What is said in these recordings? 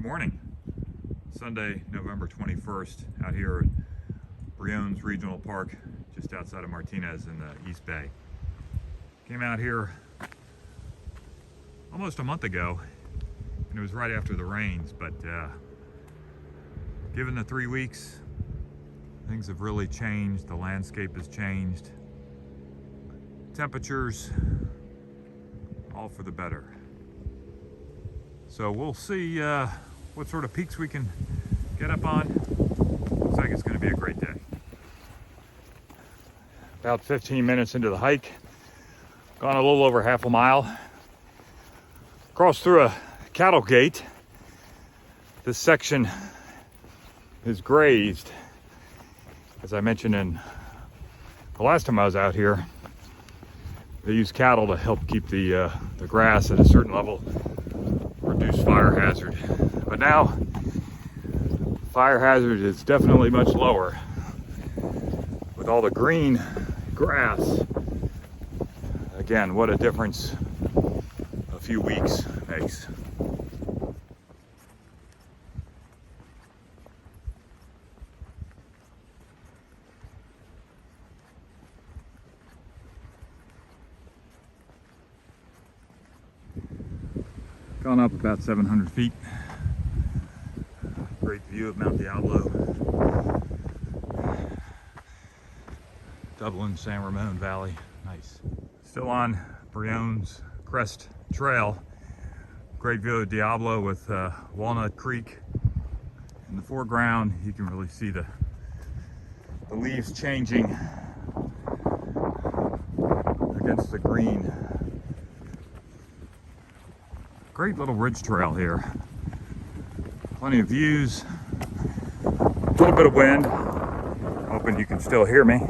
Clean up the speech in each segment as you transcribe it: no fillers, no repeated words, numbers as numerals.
Good morning. Sunday, November 21st, out here at Briones Regional Park, just outside of Martinez in the East Bay. Came out here almost a month ago, and it was right after the rains, but given the 3 weeks, things have really changed. The landscape has changed. Temperatures, all for the better. So we'll see what sort of peaks we can get up on. Looks like it's going to be a great day. About 15 minutes into the hike, gone a little over half a mile. Crossed through a cattle gate. This section is grazed. As I mentioned in the last time I was out here, they use cattle to help keep the grass at a certain level, reduce fire hazard. But now, fire hazard is definitely much lower with all the green grass. Again, what a difference a few weeks makes. Gone up about 700 feet. Great view of Mount Diablo. Dublin, San Ramon Valley, nice. Still on Briones Crest Trail. Great view of Diablo with Walnut Creek in the foreground. You can really see the leaves changing against the green. Great little ridge trail here. Plenty of views. A little bit of wind. Hoping you can still hear me.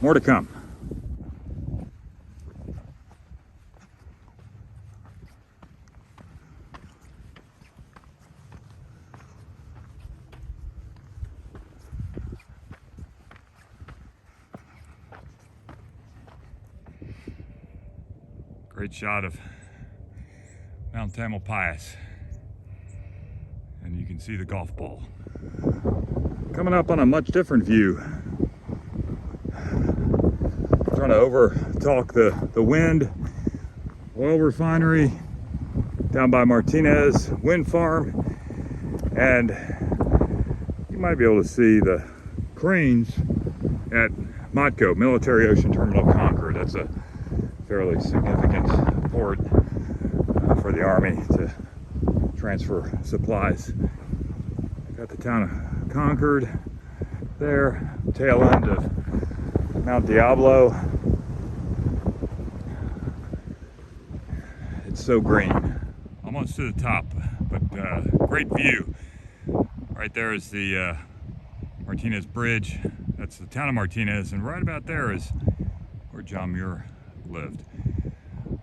More to come. Great shot of Mount Tamalpais, and you can see the golf ball. Coming up on a much different view. Trying to over-talk the wind. Oil refinery down by Martinez wind farm, and you might be able to see the cranes at Motco, Military Ocean Terminal Concord. That's a fairly significant port for the Army to transfer supplies. Got the town of Concord there, tail end of Mount Diablo. It's so green. Almost to the top, but great view. Right there is the Martinez Bridge. That's the town of Martinez, and right about there is where John Muir lived.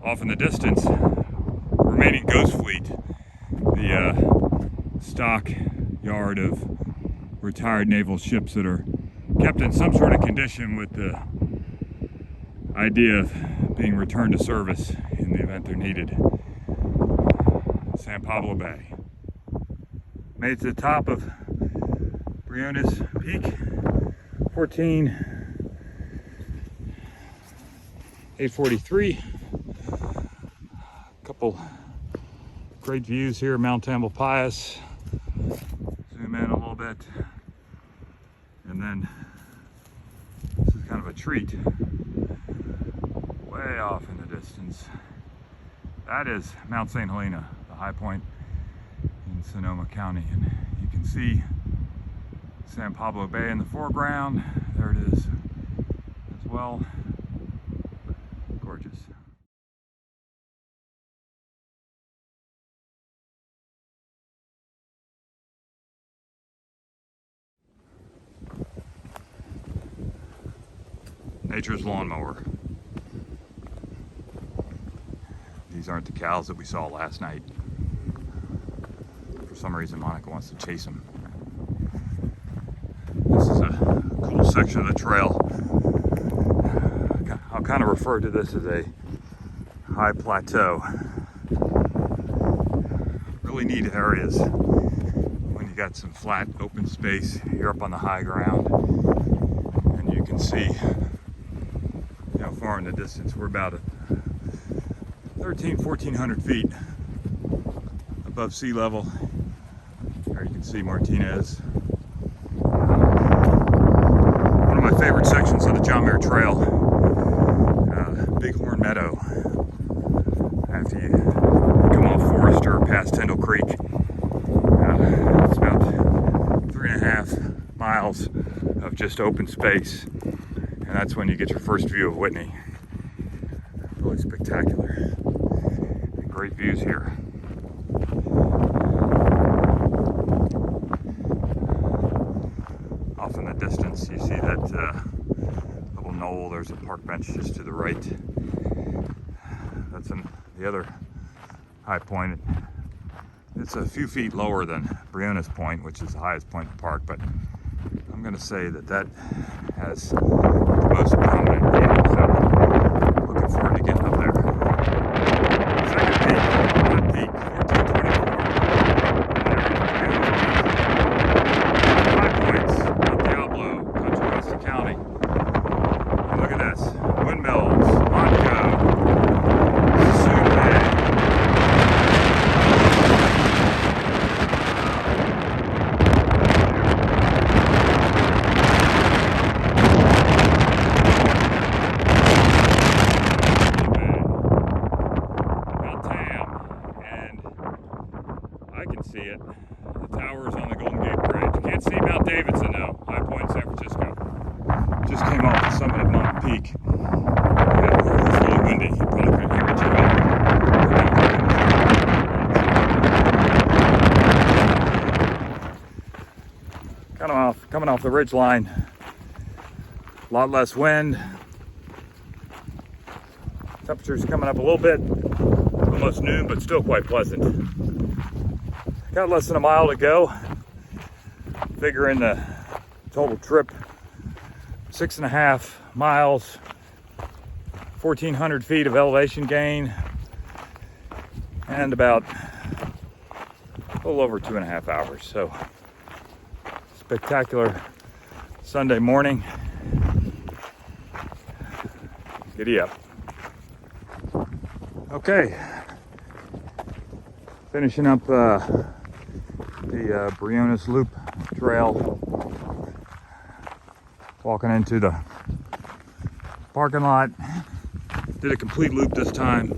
Off in the distance, remaining Ghost Fleet, the stock yard of retired naval ships that are kept in some sort of condition with the idea of being returned to service in the event they're needed. San Pablo Bay. Made it to the top of Briones Peak, 843. Couple great views here, Mount Tamalpais. Zoom in a little bit, and then this is kind of a treat. Way off in the distance, that is Mount St. Helena, the high point in Sonoma County, and you can see San Pablo Bay in the foreground. There it is as well. Gorgeous. Nature's lawnmower. These aren't the cows that we saw last night. For some reason, Monica wants to chase them. This is a cool section of the trail. I'll kind of refer to this as a high plateau. Really neat areas when you got some flat open space. You're up on the high ground and you can see, you know, far in the distance. We're about 1,400 feet above sea level. There you can see Martinez. One of my favorite sections of the John Muir Trail, Bighorn Meadow. After you come off Forester past Tyndall Creek, it's about 3.5 miles of just open space, and that's when you get your first view of Whitney. Really spectacular. And great views here. Off in the distance, you see that little knoll. There's a park bench just to the right. That's the other high point. It's a few feet lower than Briones Point, which is the highest point in the park, but I'm going to say that that has the most prominent view. So looking forward to getting up there. Second peak, not peak, 1424. 5 points up Diablo, Contra Costa County. And look at this, windmills, Montco, I can see it. The towers on the Golden Gate Bridge. Can't see Mount Davidson though. High Point, San Francisco. Just came off the summit of Mount Peak. It's really windy. You probably couldn't hear it too well. Coming off the ridge line. A lot less wind. Temperature's coming up a little bit. Almost noon, but still quite pleasant. Got less than a mile to go. Figuring the total trip, 6.5 miles, 1,400 feet of elevation gain, and about a little over 2.5 hours. So spectacular Sunday morning. Giddy up. Okay, finishing up the Briones Loop Trail. Walking into the parking lot. Did a complete loop this time,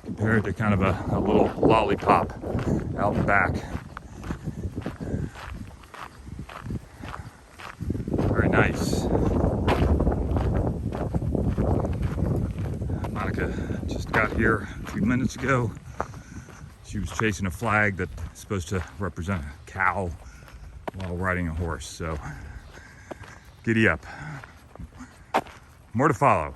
compared to kind of a little lollipop out the back. Very nice. Monica just got here a few minutes ago. She was chasing a flag that's supposed to represent a cow while riding a horse. So, giddy up. More to follow.